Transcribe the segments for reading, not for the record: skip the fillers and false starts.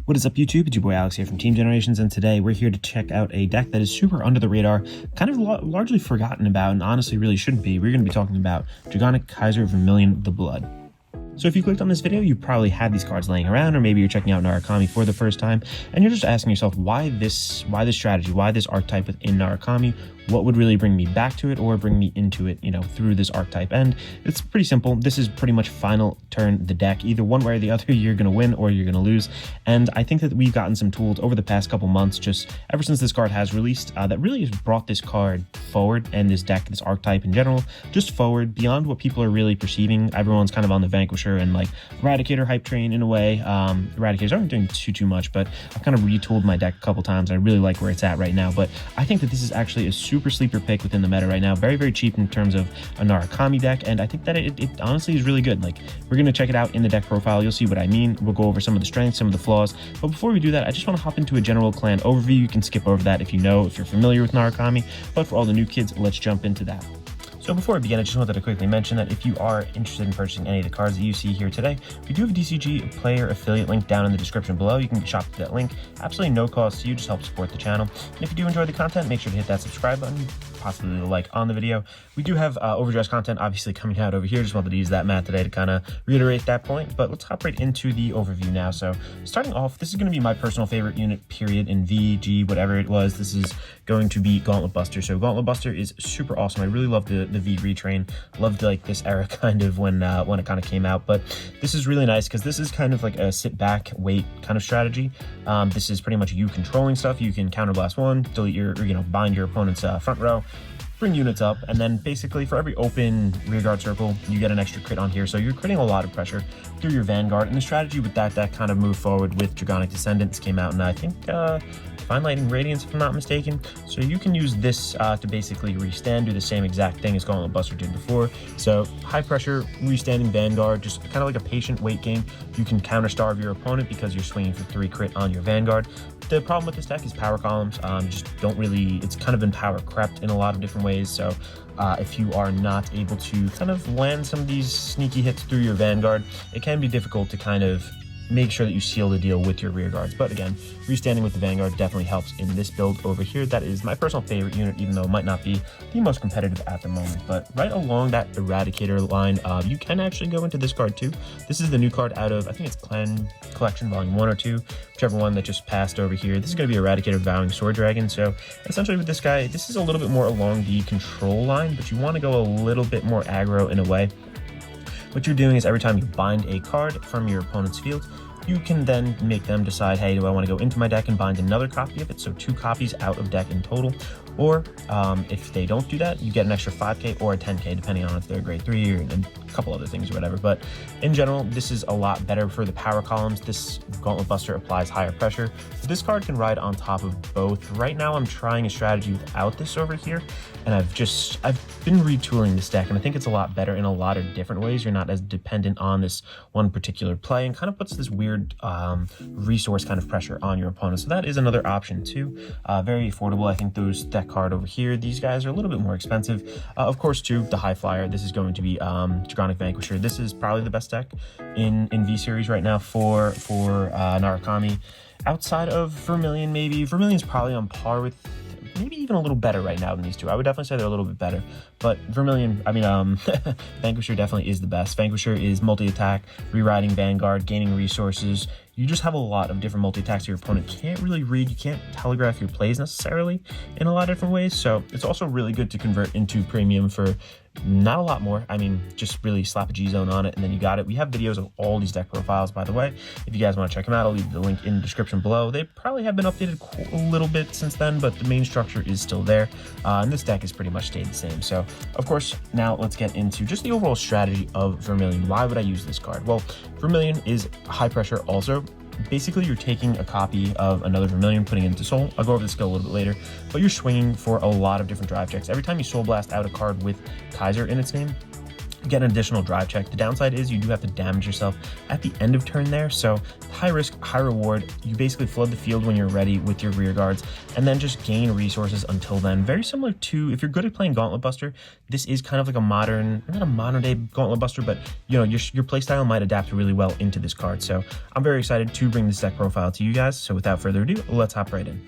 What is up, YouTube? It's your boy Alex here from Team Generations, and today we're here to check out a deck that is super under the radar, kind of largely forgotten about, and honestly really shouldn't be. We're going to be talking about Dragonic Vermillion, the Blood. So if you clicked on this video, you probably had these cards laying around, or maybe you're checking out Narukami for the first time, and you're just asking yourself, why this strategy, why this archetype within Narukami? What would really bring me back to it or bring me into it, through this archetype? And it's pretty simple. This is pretty much final turn the deck. Either one way or the other, you're going to win or you're going to lose. And I think that we've gotten some tools over the past couple months, just ever since this card has released, that really has brought this card forward, and this deck, this archetype in general, just forward beyond what people are really perceiving. Everyone's kind of on the Vanquisher and like Eradicator hype train in a way. Eradicators aren't doing too much, but I've kind of retooled my deck a couple times. I really like where it's at right now, but I think that this is actually a super sleeper pick within the meta right now. Very, very cheap in terms of a Narukami deck, and I think that it honestly is really good. Like, we're going to check it out in the deck profile. You'll see what I mean. We'll go over some of the strengths, some of the flaws, but before we do that, I just want to hop into a general clan overview. You can skip over that if you're familiar with Narukami, but for all the new kids, let's jump into that. So before we begin, I just wanted to quickly mention that if you are interested in purchasing any of the cards that you see here today, we do have a DCG player affiliate link down in the description below. You can shop through that link. Absolutely no cost to you, just help support the channel. And if you do enjoy the content, make sure to hit that subscribe button, possibly the like on the video. We do have overdressed content obviously coming out over here. Just wanted to use that math today to kind of reiterate that point, but let's hop right into the overview now. So starting off, this is going to be my personal favorite unit, period, in VG, whatever it was. This is going to be Gauntlet Buster. So Gauntlet Buster is super awesome. I really love the V retrain. Loved like this era kind of when it kind of came out, but this is really nice because this is kind of like a sit back, wait kind of strategy. This is pretty much you controlling stuff. You can counterblast one, delete your, bind your opponent's front row, bring units up, and then basically for every open rearguard circle, you get an extra crit on here. So you're critting a lot of pressure through your Vanguard, and the strategy with that kind of moved forward with Dragonic Descendants came out, and I think Fine Lightning Radiance, if I'm not mistaken. So you can use this to basically restand, do the same exact thing as Gauntlet Buster did before. So high pressure, restanding Vanguard, just kind of like a patient wait game. You can counter starve your opponent because you're swinging for 3 crit on your Vanguard. The problem with this deck is power columns. Just don't really, it's kind of been power crept in a lot of different ways. So if you are not able to kind of land some of these sneaky hits through your Vanguard, it can be difficult to kind of make sure that you seal the deal with your rear guards. But again, restanding with the Vanguard definitely helps in this build over here. That is my personal favorite unit, even though it might not be the most competitive at the moment. But right along that Eradicator line, you can actually go into this card too. This is the new card out of, I think it's Clan Collection Volume 1 or 2, whichever one that just passed over here. This is going to be Eradicator Vowing Sword Dragon. So essentially with this guy, this is a little bit more along the control line, but you want to go a little bit more aggro in a way. What you're doing is every time you bind a card from your opponent's field, you can then make them decide, hey, do I want to go into my deck and bind another copy of it? So 2 copies out of deck in total. Or if they don't do that, you get an extra 5k or a 10k, depending on if they're grade 3 or and a couple other things or whatever. But in general, this is a lot better for the power columns. This Gauntlet Buster applies higher pressure. So this card can ride on top of both. Right now, I'm trying a strategy without this over here, and I've been retooling this deck, and I think it's a lot better in a lot of different ways. You're not as dependent on this one particular play, and kind of puts this weird resource kind of pressure on your opponent. So that is another option too. Very affordable. I think that card over here, these guys are a little bit more expensive. Of course, too, the high flyer. This is going to be Dragonic Vanquisher. This is probably the best deck in V series right now for Narukami. Outside of Vermillion, maybe Vermillion's probably on par with, maybe even a little better right now than these two. I would definitely say they're a little bit better, but Vermillion, Vanquisher definitely is the best. Vanquisher is multi-attack, rewriting Vanguard, gaining resources. You just have a lot of different multi-attacks your opponent can't really read. You can't telegraph your plays necessarily in a lot of different ways. So it's also really good to convert into premium for not a lot more. I mean, just really slap a G-zone on it and then you got it. We have videos of all these deck profiles, by the way. If you guys want to check them out, I'll leave the link in the description below. They probably have been updated a little bit since then, but the main structure is still there. And this deck has pretty much stayed the same. So of course, now let's get into just the overall strategy of Vermillion. Why would I use this card? Well, Vermillion is high pressure also. Basically, you're taking a copy of another Vermillion, putting it into Soul. I'll go over the skill a little bit later, but you're swinging for a lot of different drive checks. Every time you Soul Blast out a card with Kaiser in its name, get an additional drive check. The downside is you do have to damage yourself at the end of turn there, so high risk, high reward. You basically flood the field when you're ready with your rear guards, and then just gain resources until then. Very similar to, if you're good at playing Gauntlet Buster, this is kind of like a modern, not a modern day Gauntlet Buster, but you know, your playstyle might adapt really well into this card. So I'm very excited to bring this deck profile to you guys. So without further ado, let's hop right in.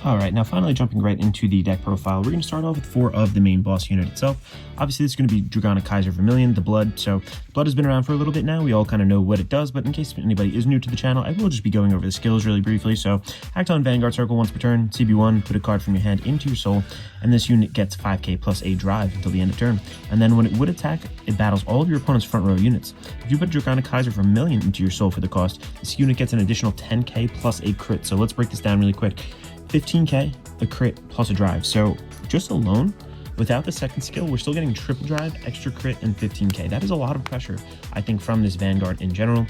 All right, now finally jumping right into the deck profile, we're going to start off with 4 of the main boss unit itself. Obviously, this is going to be Dragonic Vermillion, the Blood. So Blood has been around for a little bit now. We all kind of know what it does, but in case anybody is new to the channel, I will just be going over the skills really briefly. So act on Vanguard Circle once per turn, CB1, put a card from your hand into your soul, and this unit gets 5k plus a drive until the end of turn. And then when it would attack, it battles all of your opponent's front row units. If you put Dragonic Vermillion into your soul for the cost, this unit gets an additional 10k plus a crit. So let's break this down really quick. 15k, a crit, plus a drive. So just alone, without the second skill, we're still getting triple drive, extra crit, and 15k. That is a lot of pressure, I think, from this Vanguard in general.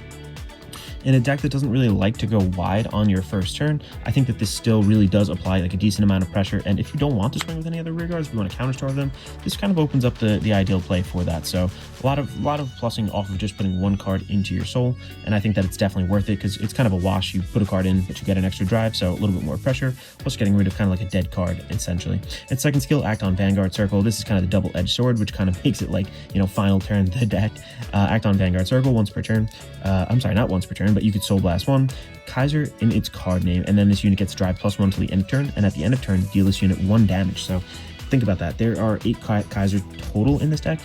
In a deck that doesn't really like to go wide on your first turn, I think that this still really does apply like a decent amount of pressure. And if you don't want to swing with any other rear guards, if you want to counterstorm them, this kind of opens up the ideal play for that. So a lot of plussing off of just putting one card into your soul, and I think that it's definitely worth it because it's kind of a wash. You put a card in, but you get an extra drive, so a little bit more pressure, plus getting rid of kind of like a dead card essentially. And second skill, act on Vanguard Circle. This is kind of the double-edged sword, which kind of makes it like, you know, final turn the deck. Act on Vanguard Circle once per turn. I'm sorry, not once per turn, but you could Soul Blast 1, Kaiser in its card name, and then this unit gets drive +1 until the end of turn, and at the end of turn, deal this unit 1 damage. So think about that. There are 8 Kaiser total in this deck.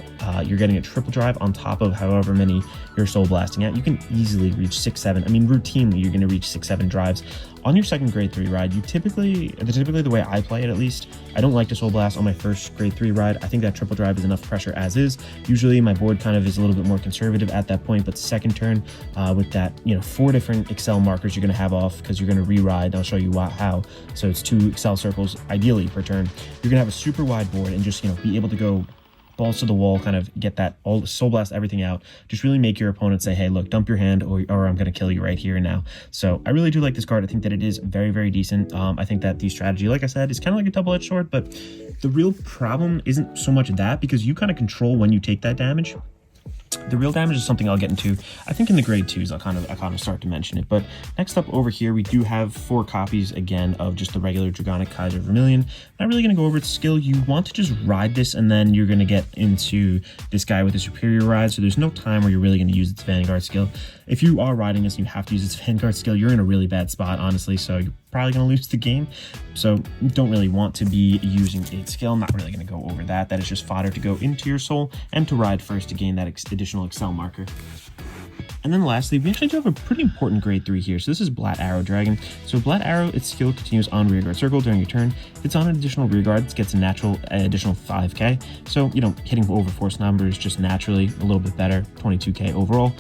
You're getting a triple drive on top of however many you're soul blasting at. You can easily reach 6-7. I mean, routinely, you're going to reach 6-7 drives. On your second grade 3 ride, typically the way I play it, at least, I don't like to soul blast on my first grade 3 ride. I think that triple drive is enough pressure as is. Usually my board kind of is a little bit more conservative at that point, but second turn with that, you know, 4 different Excel markers you're going to have off because you're going to re-ride. I'll show you how. So it's 2 Excel circles ideally per turn. You're going to have a super wide board and just, you know, be able to go balls to the wall, kind of get that all soul blast everything out, just really make your opponent say, hey, look, dump your hand or I'm going to kill you right here and now. So I really do like this card. I think that it is very, very decent. I think that the strategy, like I said, is kind of like a double-edged sword, but the real problem isn't so much that, because you kind of control when you take that damage. The real damage is something I'll get into, I think, in the grade 2s. I'll kind of start to mention it. But next up over here, we do have 4 copies again of just the regular Dragonic Vermillion. Not really going to go over its skill. You want to just ride this, and then you're going to get into this guy with a superior ride. So there's no time where you're really going to use its Vanguard skill. If you are riding this and you have to use its Vanguard skill, you're in a really bad spot, honestly. So you're probably going to lose the game. So don't really want to be using its skill. I'm not really going to go over that. That is just fodder to go into your soul and to ride first to gain that additional Excel marker. And then lastly, we actually do have a pretty important grade 3 here. So this is Blat Arrow Dragon. So Blat Arrow, its skill continues on Rearguard Circle during your turn. If it's on an additional rearguard, it gets a natural additional 5k. So, you know, hitting over force numbers just naturally a little bit better, 22k overall,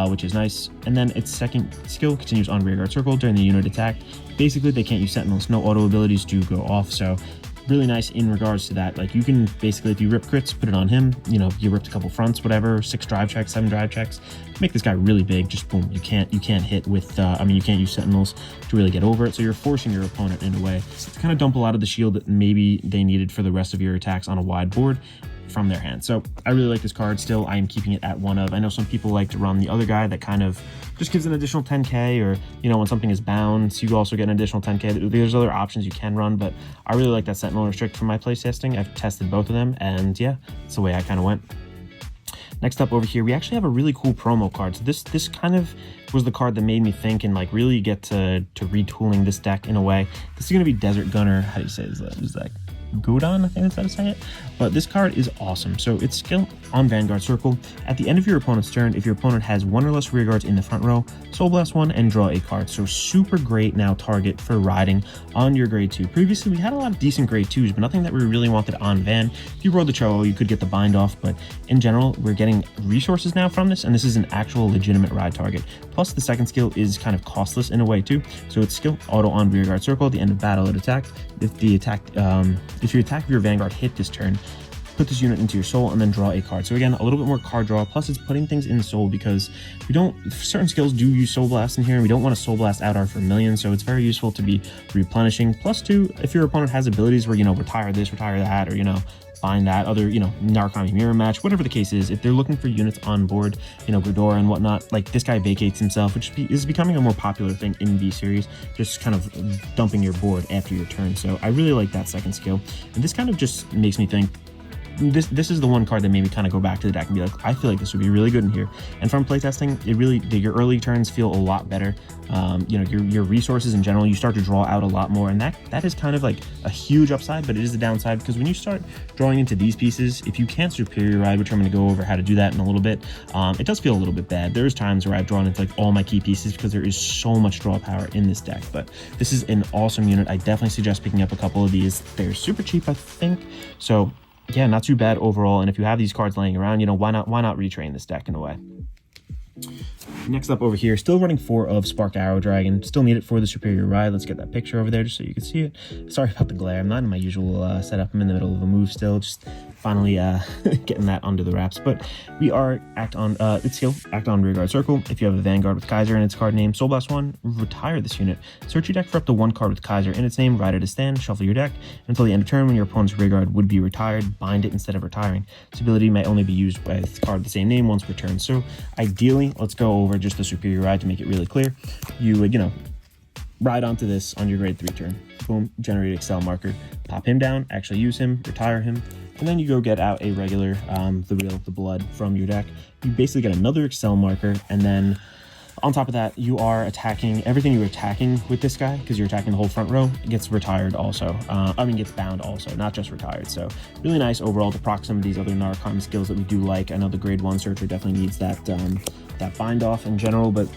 which is nice. And then its second skill continues on Rearguard Circle during the unit attack. Basically, they can't use Sentinels. No auto abilities do go off, so really nice in regards to that. Like, you can basically, if you rip crits, put it on him. You know, you ripped a couple fronts, whatever, 6 drive checks, 7 drive checks, make this guy really big. Just boom, you can't hit with you can't use Sentinels to really get over it, so you're forcing your opponent in a way to kind of dump a lot of the shield that maybe they needed for the rest of your attacks on a wide board from their hand. So I really like this card. Still, I am keeping it at 1 of. I know some people like to run the other guy that kind of just gives an additional 10k, or, you know, when something is bound, so you also get an additional 10k. There's other options you can run, but I really like that Sentinel Restrict from my playtesting. I've tested both of them, and yeah, that's the way I kind of went. Next up over here, we actually have a really cool promo card. So this kind of was the card that made me think and like really get to retooling this deck in a way. This is going to be Desert Gunner. How do you say this? Is that Godon? I think that's how to say it. But this card is awesome. So its skill on Vanguard Circle. At the end of your opponent's turn, if your opponent has 1 or less rear guards in the front row, Soul Blast 1 and draw a card. So super great now target for riding on your grade 2. Previously, we had a lot of decent grade 2s, but nothing that we really wanted on Van. If you rolled the Cho, you could get the bind off, but in general, we're getting resources now from this, and this is an actual legitimate ride target. Plus, the second skill is kind of costless in a way too. So its skill auto on Rearguard Circle. At the end of battle, it attack. If your attack of your Vanguard hit this turn, put this unit into your soul and then draw a card. So again, a little bit more card draw, plus it's putting things in soul because we don't, certain skills do use soul blast in here, and we don't want to soul blast out our Vermillion, so it's very useful to be replenishing. Plus 2, if your opponent has abilities where, you know, retire this, retire that, or, you know, find that other, Narukami mirror match, whatever the case is. If they're looking for units on board, Ghidorah and whatnot, like this guy vacates himself, which is becoming a more popular thing in V series, just kind of dumping your board after your turn. So I really like that second skill, and this kind of just makes me think this is the one card that made me kind of go back to the deck and be like, I feel like this would be really good in here. And from playtesting, it really, your early turns feel a lot better. Your resources in general, you start to draw out a lot more, and that is kind of like a huge upside, but it is the downside, because when you start drawing into these pieces, if you can't Superior Ride, which I'm going to go over how to do that in a little bit, it does feel a little bit bad. There's times where I've drawn into like all my key pieces because there is so much draw power in this deck, but this is an awesome unit. I definitely suggest picking up a couple of these. They're super cheap, I think, so yeah, not too bad overall. And if you have these cards laying around, why not retrain this deck in a way. Next up over here, still running 4 of Spark Arrow Dragon. Still need it for the Superior Ride. Let's get that picture over there just so you can see it. Sorry about the glare. I'm not in my usual setup. I'm in the middle of a move still. Just finally getting that under the wraps. But we are act on Rearguard Circle. If you have a Vanguard with Kaiser in its card name, Soul Blast 1, retire this unit. Search your deck for up to 1 card with Kaiser in its name, ride it as stand, shuffle your deck until the end of turn when your opponent's Rearguard would be retired, bind it instead of retiring. This ability may only be used with a card of the same name once per turn. So ideally, let's go over just the Superior Ride to make it really clear. You would, ride onto this on your grade 3 turn. Boom, generate Excel marker, pop him down, actually use him, retire him, and then you go get out a regular, the blood from your deck. You basically get another Excel marker, and then on top of that, you are attacking everything you're attacking with this guy, because you're attacking the whole front row. It gets retired also. Gets bound also, not just retired. So really nice overall to proc some of these other Narukami skills that we do like. I know the grade 1 searcher definitely needs that bind off in general, but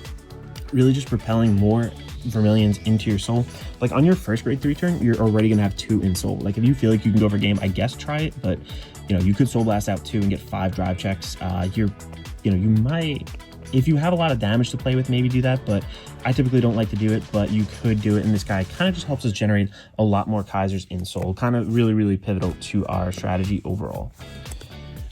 really just propelling more Vermillions into your soul. Like on your first grade 3 turn, you're already gonna have 2 in soul. Like if you feel like you can go for game, I guess try it, but you could soul blast out 2 and get 5 drive checks. You might, if you have a lot of damage to play with, maybe do that, but I typically don't like to do it, but you could do it, and this guy kind of just helps us generate a lot more Kaisers in soul. Kind of really pivotal to our strategy overall.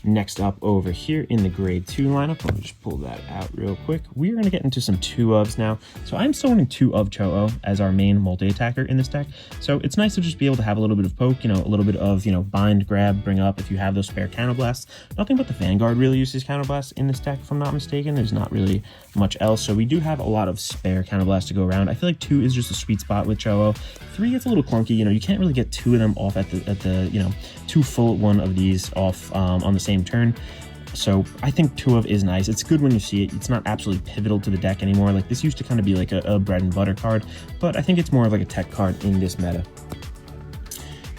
Next up over here in the grade 2 lineup, let me just pull that out real quick. We're going to get into some 2-ofs now. So I'm still running 2 of Cho-Oh as our main multi-attacker in this deck. So it's nice to just be able to have a little bit of poke, a little bit of, bind, grab, bring up if you have those spare counterblasts. Nothing but the Vanguard really uses counterblasts in this deck, if I'm not mistaken. There's not really much else. So we do have a lot of spare counterblasts to go around. I feel like 2 is just a sweet spot with Cho-Oh. 3 gets a little clunky. You can't really get 2 of them off at the 2 full one of these off on the same turn. So I think 2 of is nice. It's good when you see it. It's not absolutely pivotal to the deck anymore. Like this used to kind of be like a bread and butter card, but I think it's more of like a tech card in this meta.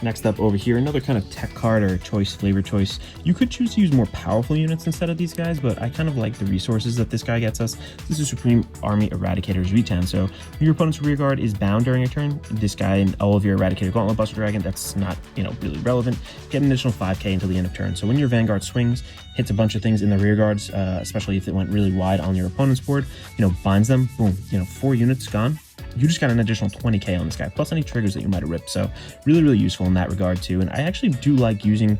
Next up over here, another kind of tech card or flavor choice. You could choose to use more powerful units instead of these guys, but I kind of like the resources that this guy gets us. This is Supreme Army Eradicator's V10. So when your opponent's rearguard is bound during a turn, this guy and all of your Eradicator Gauntlet Buster Dragon, that's not, really relevant, get an additional 5k until the end of turn. So when your Vanguard swings, hits a bunch of things in the rearguards, especially if it went really wide on your opponent's board, binds them, boom, 4 units gone. You just got an additional 20k on this guy, plus any triggers that you might have ripped. So really useful in that regard too. And I actually do like using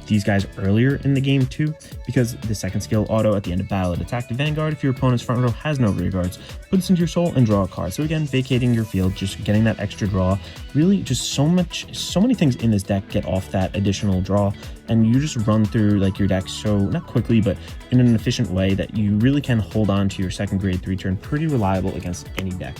these guys earlier in the game too, because the second skill auto at the end of battle, it attack the Vanguard if your opponent's front row has no rearguards. Put this into your soul and draw a card. So again, vacating your field, just getting that extra draw. Really just so many things in this deck get off that additional draw, and you just run through like your deck so, not quickly, but in an efficient way that you really can hold on to your second grade 3 turn pretty reliable against any deck.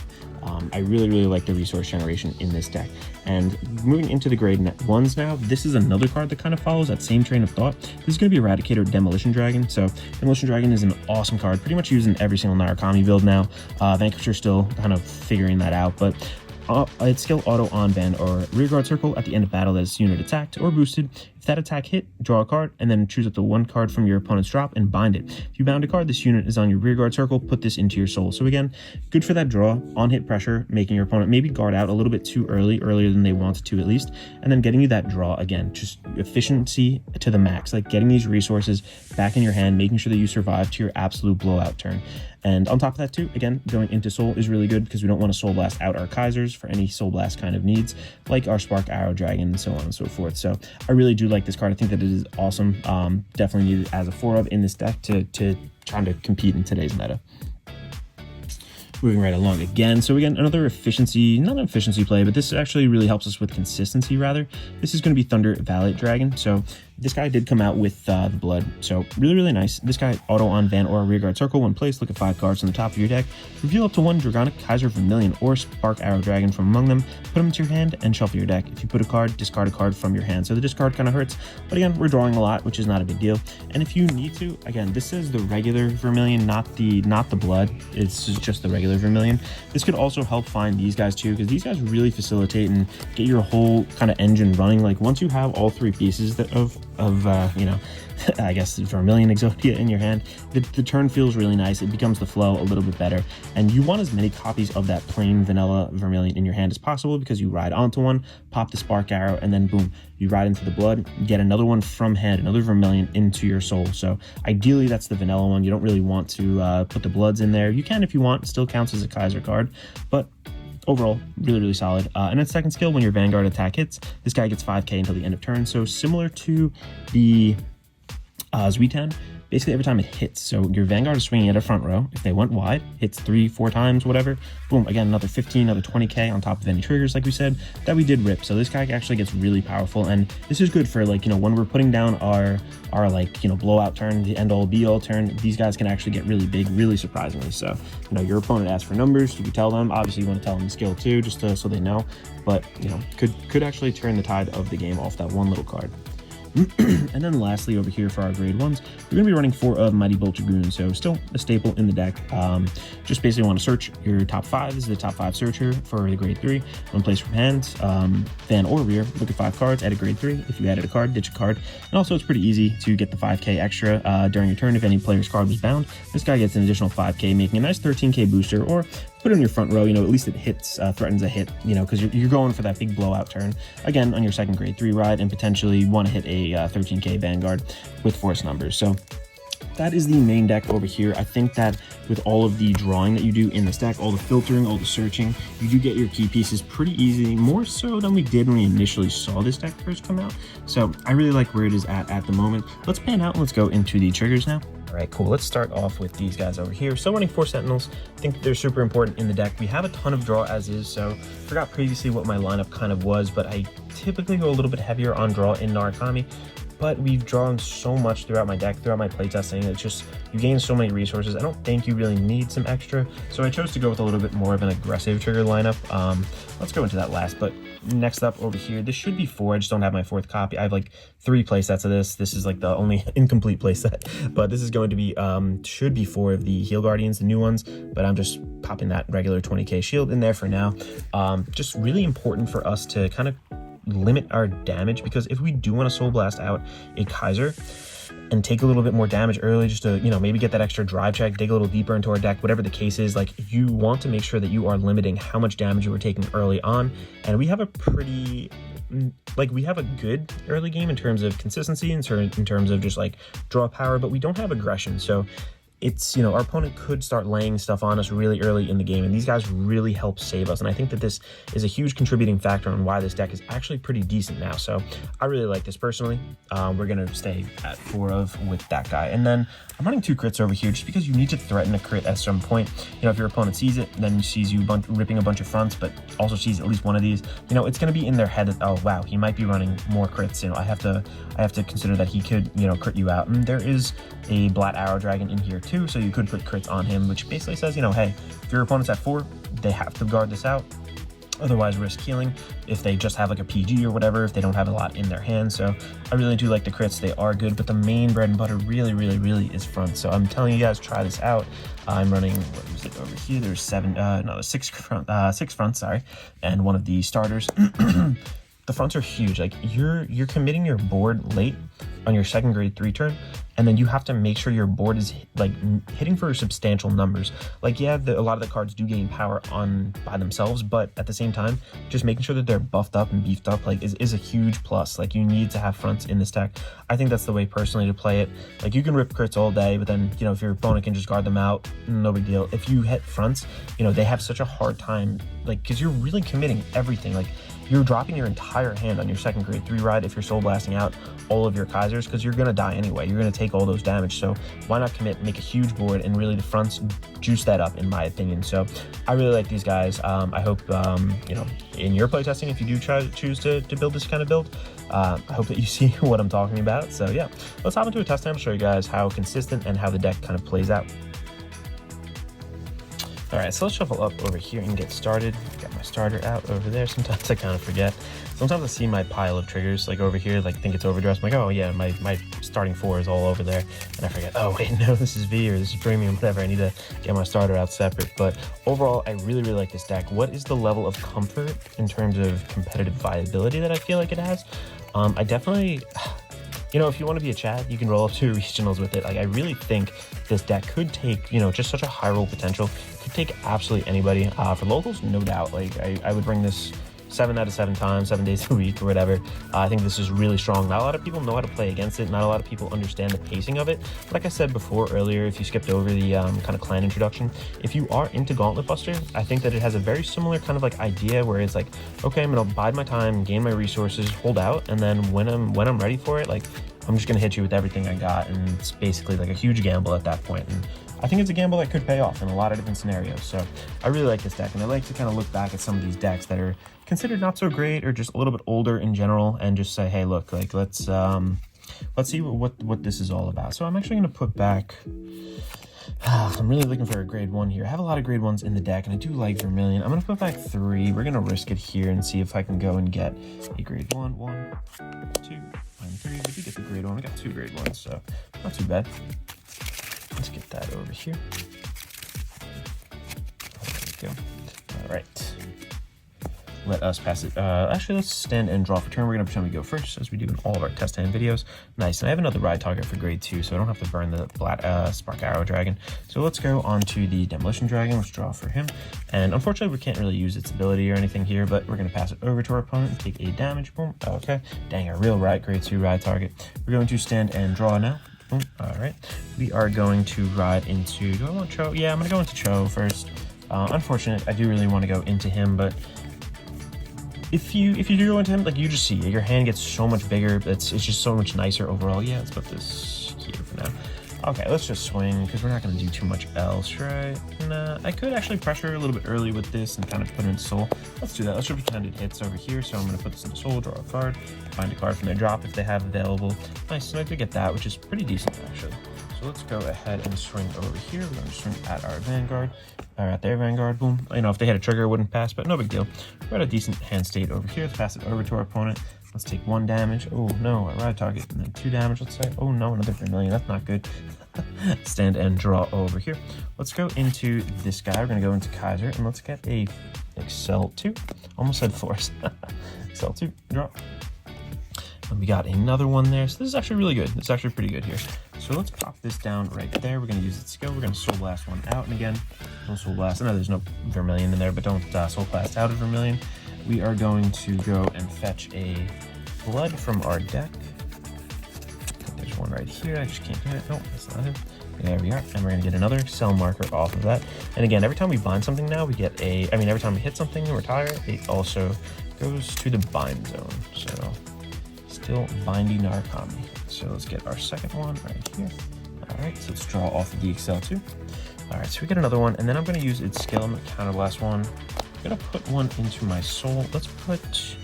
I really like the resource generation in this deck. And moving into the grade 1s now, this is another card that kind of follows that same train of thought. This is going to be Eradicator Demolition Dragon. So Demolition Dragon is an awesome card, pretty much used in every single Narukami build now. Vanquisher still kind of figuring that out, but its skill auto on band or rearguard circle at the end of battle that is unit attacked or boosted. If that attack hit, draw a card and then choose up to 1 card from your opponent's drop and bind it. If you bound a card, this unit is on your rearguard circle, put this into your soul. So again, good for that draw, on hit pressure, making your opponent maybe guard out a little bit too earlier than they wanted to at least, and then getting you that draw again, just efficiency to the max, like getting these resources back in your hand, making sure that you survive to your absolute blowout turn. And on top of that too, again, going into soul is really good because we don't want to soul blast out our Kaisers for any soul blast kind of needs, like our Spark Arrow Dragon and so on and so forth. So I really do like this card. I think that it is awesome. Definitely needed as a 4 of in this deck to trying to compete in today's meta. Moving right along again. So again, another efficiency, not an efficiency play, but this actually really helps us with consistency rather. This is going to be Thunder Valiant Dragon. So this guy did come out with the blood. So really nice. This guy auto on Van or Rearguard Circle. When placed, look at 5 cards on the top of your deck. Reveal up to 1 Dragonic Kaiser Vermillion or Spark Arrow Dragon from among them. Put them into your hand and shuffle your deck. If you put a card, discard a card from your hand. So the discard kind of hurts, but again, we're drawing a lot, which is not a big deal. And if you need to, again, this is the regular Vermillion, not the blood. It's just the regular Vermillion. This could also help find these guys too, because these guys really facilitate and get your whole kind of engine running. Like once you have all 3 pieces of you know, I guess Vermillion Exodia in your hand, the turn feels really nice. It becomes the flow a little bit better, and you want as many copies of that plain vanilla Vermillion in your hand as possible, because you ride onto one, pop the Spark Arrow, and then boom, you ride into the blood, get another one from hand, another Vermillion into your soul. So ideally that's the vanilla one. You don't really want to put the bloods in there. You can if you want, it still counts as a Kaiser card, but overall, really solid. And then second skill, when your Vanguard attack hits, this guy gets 5k until the end of turn. So similar to the Zuitan, basically every time it hits. So your Vanguard is swinging at a front row. If they went wide, hits 3-4 times, whatever, boom, again, another 15, another 20k on top of any triggers, like we said, that we did rip. So this guy actually gets really powerful, and this is good for, like, you know, when we're putting down our like, you know, blowout turn, the end all be all turn, these guys can actually get really big, really surprisingly. So, you know, your opponent asks for numbers, you can tell them. Obviously you want to tell them the skill too, just so they know, but you know, could actually turn the tide of the game off that one little card. And then lastly, over here for our grade 1s, we're going to be running 4 of Mighty Bolt Dragoon, so still a staple in the deck. Just basically want to search your top 5. This is the top 5 searcher for the grade 3. One place from hand, Van or Rear, look at 5 cards, add a grade 3. If you added a card, ditch a card. And also it's pretty easy to get the 5k extra during your turn if any player's card was bound. This guy gets an additional 5k, making a nice 13k booster, or put it in your front row, you know, at least it hits, threatens a hit, you know, because you're going for that big blowout turn, again, on your second grade 3 ride, and potentially want to hit a 13k Vanguard with force numbers. So that is the main deck over here. I think that with all of the drawing that you do in this deck, all the filtering, all the searching, you do get your key pieces pretty easy, more so than we did when we initially saw this deck first come out. So I really like where it is at the moment. Let's pan out and let's go into the triggers now. All right, cool. Let's start off with these guys over here. So running 4 Sentinels, I think they're super important in the deck. We have a ton of draw as is, so forgot previously what my lineup kind of was, but I typically go a little bit heavier on draw in Narukami. But we've drawn so much throughout my deck, throughout my playtesting. It's just, you gain so many resources. I don't think you really need some extra. So I chose to go with a little bit more of an aggressive trigger lineup. Let's go into that last. But next up over here, this should be 4. I just don't have my 4th copy. I have like 3 playsets of this. This is like the only incomplete playset. But this is going to be, should be 4 of the Heal Guardians, the new ones. But I'm just popping that regular 20k shield in there for now. Just really important for us to kind of limit our damage, because if we do want to Soul Blast out a Kaiser and take a little bit more damage early, just to, you know, maybe get that extra drive check, dig a little deeper into our deck, whatever the case is, like, you want to make sure that you are limiting how much damage you are taking early on. And we have a pretty, like, we have a good early game in terms of consistency, in terms of just like draw power, but we don't have aggression. So it's, you know, our opponent could start laying stuff on us really early in the game, and these guys really help save us. And I think that this is a huge contributing factor on why this deck is actually pretty decent now. So I really like this personally. We're going to stay at 4 of with that guy. And then I'm running 2 crits over here just because you need to threaten a crit at some point. You know, if your opponent sees it, then sees you ripping a bunch of fronts, but also sees at least one of these, you know, it's going to be in their head that, oh wow, he might be running more crits. You know, I have to consider that he could, you know, crit you out. And there is a Black Arrow Dragon in here too, so you could put crits on him, which basically says, you know, hey, if your opponent's at 4, they have to guard this out. Otherwise risk healing if they just have like a PG or whatever, if they don't have a lot in their hands. So I really do like the crits. They are good, but the main bread and butter really is front. So I'm telling you guys, try this out. I'm running, what is it over here? There's 6 fronts, sorry, and one of the starters. The fronts are huge. Like, you're committing your board late on your second grade 3 turn, and then you have to make sure your board is like hitting for substantial numbers. Like, yeah, a lot of the cards do gain power on by themselves, but at the same time, just making sure that they're buffed up and beefed up, like, is a huge plus. Like, you need to have fronts in this deck. I think that's the way personally to play it. Like, you can rip crits all day, but then, you know, if your opponent can just guard them out, no big deal. If you hit fronts, you know, they have such a hard time, like, because you're really committing everything. Like, you're dropping your entire hand on your second grade 3 ride if you're soul blasting out all of your Kaisers, because you're going to die anyway. You're going to take all those damage, so why not commit, make a huge board, and really the fronts juice that up, in my opinion. So I really like these guys. I hope, you know, in your playtesting, if you do choose to build this kind of build, I hope that you see what I'm talking about. So yeah, let's hop into a test time to show you guys how consistent and how the deck kind of plays out. All right, so let's shuffle up over here and get started. Got my starter out over there. Sometimes I kind of forget. Sometimes I see my pile of triggers like over here, like think it's overdressed. I'm like, oh yeah, my starting 4 is all over there. And I forget, oh wait, no, this is V or this is premium, whatever. I need to get my starter out separate. But overall, I really, really like this deck. What is the level of comfort in terms of competitive viability that I feel like it has? I definitely... You know, if you want to be a Chad, you can roll up to regionals with it. Like, I really think this deck could take, you know, just such a high roll potential. Could take absolutely anybody. For locals, no doubt. Like, I would bring this 7 out of 7 times, 7 days a week or whatever. I think this is really strong. Not a lot of people know how to play against it. Not a lot of people understand the pacing of it. Like I said before earlier, if you skipped over the kind of clan introduction, if you are into Gauntlet Buster, I think that it has a very similar kind of like idea where it's like, okay, I'm gonna bide my time, gain my resources, hold out, and then when I'm ready for it, like I'm just gonna hit you with everything I got, and it's basically like a huge gamble at that point. And I think it's a gamble that could pay off in a lot of different scenarios. So I really like this deck, and I like to kind of look back at some of these decks that are considered not so great or just a little bit older in general, and just say, hey, look, like let's see what this is all about. So I'm actually gonna put back. I'm really looking for a grade 1 here. I have a lot of grade 1s in the deck, and I do like Vermillion. I'm gonna put back 3. We're gonna risk it here and see if I can go and get a grade 1, 1, 2, and 3. We did get the grade 1. I got 2 grade 1s, so not too bad. Let's get that over here. There we go. All right. Let us pass it. Actually, let's stand and draw for turn. We're going to pretend we go first, as we do in all of our test hand videos. Nice. And I have another ride target for grade 2, so I don't have to burn the Spark Arrow Dragon. So let's go on to the Demolition Dragon. Let's draw for him. And unfortunately, we can't really use its ability or anything here, but we're going to pass it over to our opponent and take a damage. Boom. Okay. Dang, a real grade 2 ride target. We're going to stand and draw now. Boom. All right. We are going to ride into... Do I want Cho? Yeah, I'm going to go into Cho first. Unfortunate. I do really want to go into him, but... If you do go into him, like you just see, your hand gets so much bigger. It's just so much nicer overall. Yeah, let's put this here for now. Okay, let's just swing because we're not going to do too much else, right? Nah, I could actually pressure a little bit early with this and kind of put it in soul. Let's do that. Let's just pretend it hits over here. So I'm going to put this into soul, draw a card, find a card from their drop if they have available. Nice, so I could get that, which is pretty decent actually. So let's go ahead and swing over here. We're going to swing at our Vanguard, or at their Vanguard. Boom. You know, if they had a trigger, it wouldn't pass, but no big deal. We're at a decent hand state over here. Let's pass it over to our opponent. Let's take 1 damage. Oh no, a ride target, and then 2 damage. Let's say. Oh no, another Vermillion. That's not good. Stand and draw over here. Let's go into this guy. We're going to go into Kaiser, and let's get a Excel 2. Almost said Force. Excel 2. Draw. And we got another one there. So this is actually really good. It's actually pretty good here. So let's pop this down right there. We're going to use its skill. We're going to Soul Blast one out. And again, no Soul Blast. I know there's no Vermillion in there, but don't Soul Blast out of Vermillion. We are going to go and fetch a Blood from our deck. There's one right here. I just can't do it. Nope, that's not it. There we are. And we're going to get another Excel marker off of that. And again, every time we bind something now, we get a... I mean, every time we hit something and retire, it also goes to the bind zone. So... still binding Narukami. So let's get our second one right here. All right, so let's draw off of the Excel 2. All right, so we get another one, and then I'm going to use its skill. I'm going to counterblast one. I'm going to put one into my soul. Let's put,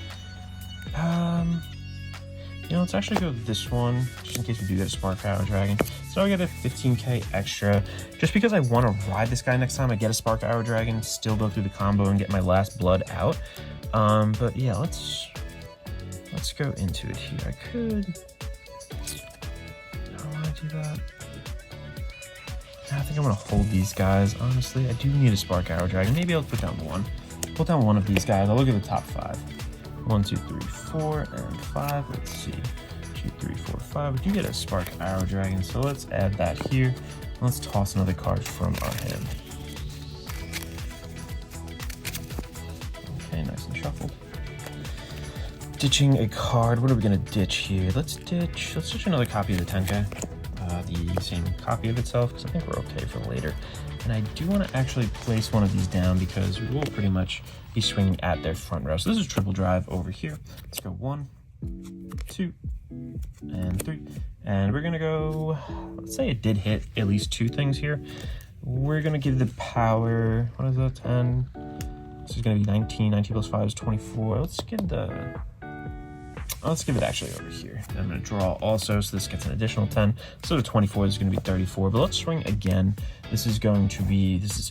you know, let's actually go this one, just in case we do get a Spark Arrow Dragon. So I get a 15k extra, just because I want to ride this guy next time I get a Spark Arrow Dragon, still go through the combo and get my last blood out. But yeah, let's go into it here. I could... I don't want to do that. I think I'm going to hold these guys, honestly. I do need a Spark Arrow Dragon. Maybe I'll put down one. Put down one of these guys. I'll look at the top 5. 1, 2, 3, 4, and 5. Let's see. 2, 3, 4, 5. We do get a Spark Arrow Dragon, so let's add that here. Let's toss another card from our hand. Okay, nice and shuffled. Ditching a card. What are we gonna ditch here? Let's ditch another copy of the 10k. the same copy of itself because I think we're okay for later. And I do want to actually place one of these down because we will pretty much be swinging at their front row. So this is triple drive over here. Let's go 1, 2, and 3. And we're going to go, let's say it did hit at least 2 things here. We're going to give the power, what is that, 10? This is going to be 19. 19 plus 5 is 24. Let's give it actually over here. I'm going to draw also, so this gets an additional 10. So the 24 is going to be 34, but let's swing again. This is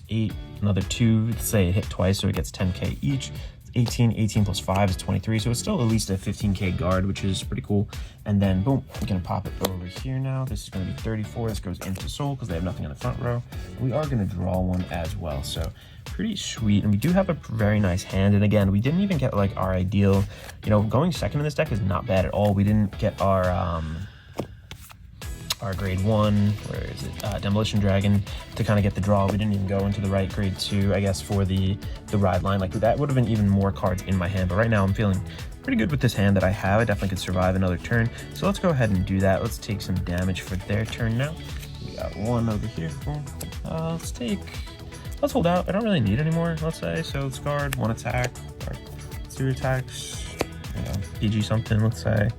8, another 2. Let's say it hit twice, so it gets 10k each. 18. 18 plus 5 is 23, so it's still at least a 15k guard, which is pretty cool. And then boom, I'm gonna pop it over here now. This is gonna be 34. This goes into soul because they have nothing in the front row. We are gonna draw one as well, so pretty sweet. And we do have a very nice hand. And again, we didn't even get like our ideal, going second in this deck is not bad at all. We didn't get our grade 1, where is it, Demolition Dragon, to kind of get the draw. We didn't even go into the right grade 2, I guess, for the ride line. Like, that would have been even more cards in my hand, but right now I'm feeling pretty good with this hand that I have. I definitely could survive another turn, so let's go ahead and do that. Let's take some damage for their turn now. We got 1 over here. Boom. Let's hold out. I don't really need any more, let's say, so let's guard 1 attack, or 2 attacks, PG something, let's say.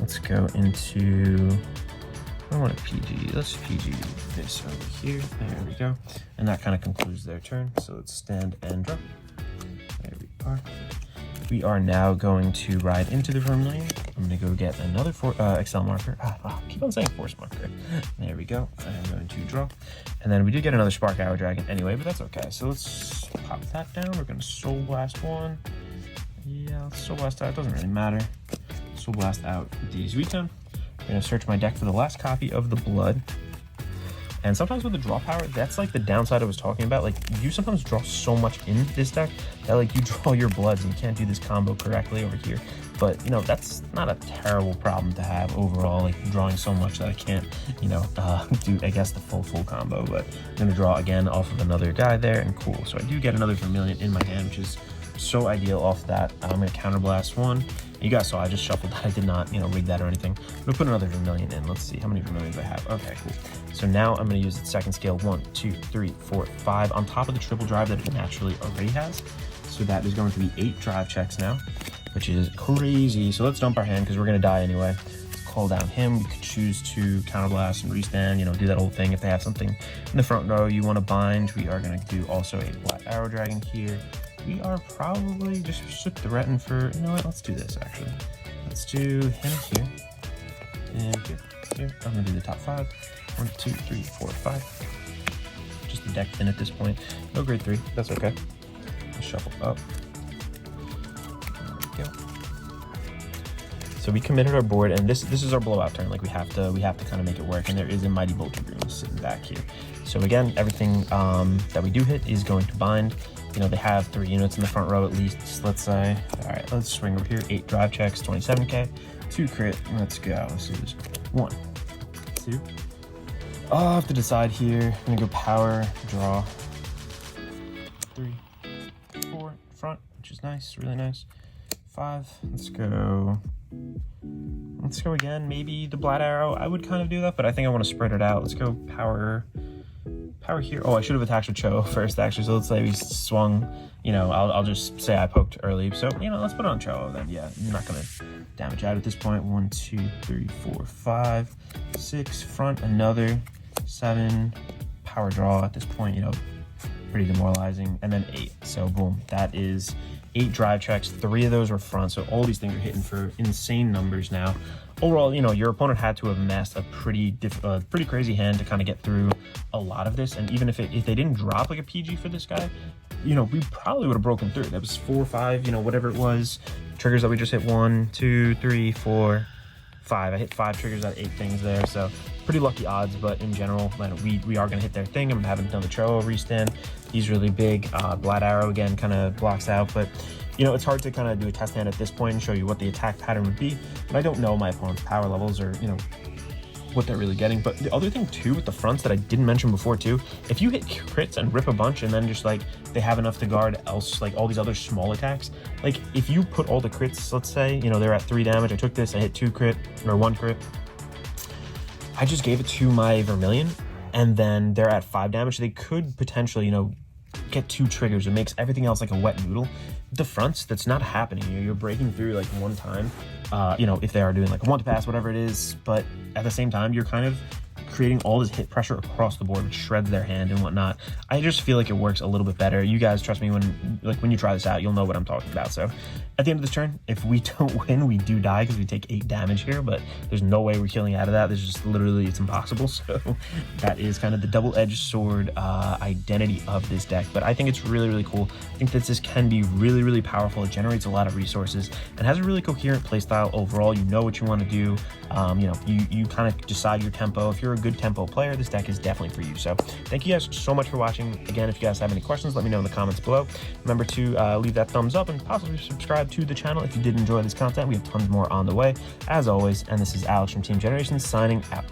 Let's go into, I don't want a PG. Let's PG this over here. There we go. And that kind of concludes their turn. So let's stand and draw. There we are. We are now going to ride into the Vermillion. I'm going to go get another Excel marker. I keep on saying force marker. There we go. I'm going to draw. And then we did get another Spark Arrow Dragon anyway, but that's okay. So let's pop that down. We're going to Soul Blast 1. Yeah, let's Soul Blast out. It doesn't really matter. Soul Blast out the Zuiton. I'm going to search my deck for the last copy of the Blood. And sometimes with the draw power, that's like the downside I was talking about. Like, you sometimes draw so much in this deck that like you draw your Bloods and you can't do this combo correctly over here. But, that's not a terrible problem to have overall, like drawing so much that I can't, do, I guess, the full combo. But I'm going to draw again off of another guy there, and cool. So I do get another Vermillion in my hand, which is so ideal off that. I'm going to counterblast 1. You guys saw I just shuffled that. I did not, rig that or anything. I'm going to put another Vermillion in. Let's see how many Vermillions I have. Okay, cool. So now I'm going to use its second scale. 1, 2, 3, 4, 5 on top of the triple drive that it naturally already has. So that is going to be 8 drive checks now, which is crazy. So let's dump our hand because we're going to die anyway. Let's call down him. We could choose to counterblast and restand, do that whole thing. If they have something in the front row you want to bind, we are going to do also a Black Arrow Dragon here. We are probably just threaten for, let's do this actually. Let's do him here. And here. I'm gonna do the top 5. 1, 2, 3, 4, 5. Just the deck thin at this point. No grade 3, that's okay. Let's shuffle up. There we go. So we committed our board, and this is our blowout turn. Like we have to kind of make it work, and there is a Mighty Bolt of Runes sitting back here. So again, everything that we do hit is going to bind. They have 3 units in the front row at least, let's say. All right, let's swing over here. 8 drive checks, 27k, 2 crit. Let's go. Let's do this. 1, 2. Oh, I have to decide here. I'm gonna go power, draw. 3, 4, front, which is nice, really nice. 5. Let's go. Let's go again. Maybe the Black Arrow. I would kind of do that, but I think I want to spread it out. Let's go power here. Oh, I should have attacked with Cho first, actually. So let's say we swung, I'll just say I poked early. So, let's put on Cho then. Yeah, you're not going to damage out at this point. 1, 2, 3, 4, 5, 6, front, another 7, power draw at this point, pretty demoralizing. And then 8. So boom, that is 8 drive checks. 3 of those were front. So all these things are hitting for insane numbers now. Overall, your opponent had to have amassed a pretty crazy hand to kind of get through a lot of this. And even if they didn't drop like a PG for this guy, we probably would have broken through. That was 4 or 5, whatever it was. Triggers that we just hit 1, 2, 3, 4, 5. I hit 5 triggers out of 8 things there. So pretty lucky odds, but in general, we are going to hit their thing. I'm having another Cho restand. He's really big. Black Arrow again kind of blocks out, but it's hard to kind of do a test hand at this point and show you what the attack pattern would be. But I don't know my opponent's power levels or, what they're really getting. But the other thing too with the fronts that I didn't mention before too, if you hit crits and rip a bunch and then just like they have enough to guard else, like all these other small attacks, like if you put all the crits, let's say, they're at 3 damage, I took this, I hit 2 crit or 1 crit. I just gave it to my Vermillion, and then they're at 5 damage. They could potentially, you know, get 2 triggers. It makes everything else like a wet noodle. The fronts, that's not happening. You're breaking through like one time, you know, if they are doing like a 1-to-pass, whatever it is, but at the same time, you're kind of creating all this hit pressure across the board, which shreds their hand and whatnot. I just feel like it works a little bit better. You guys, trust me, when you try this out, you'll know what I'm talking about. So at the end of this turn, if we don't win, we do die because we take 8 damage here, but there's no way we're killing out of that. There's just literally, it's impossible. So that is kind of the double-edged sword identity of this deck, but I think it's really, really cool. I think that this can be really, really powerful. It generates a lot of resources and has a really coherent playstyle overall. You know what you want to do. You know, you kind of decide your tempo. If you're a good tempo player, this deck is definitely for you. So thank you guys so much for watching. Again, if you guys have any questions, let me know in the comments below. Remember to leave that thumbs up and possibly subscribe to the channel if you did enjoy this content. We have tons more on the way, as always. And this is Alex from Team Generations signing out.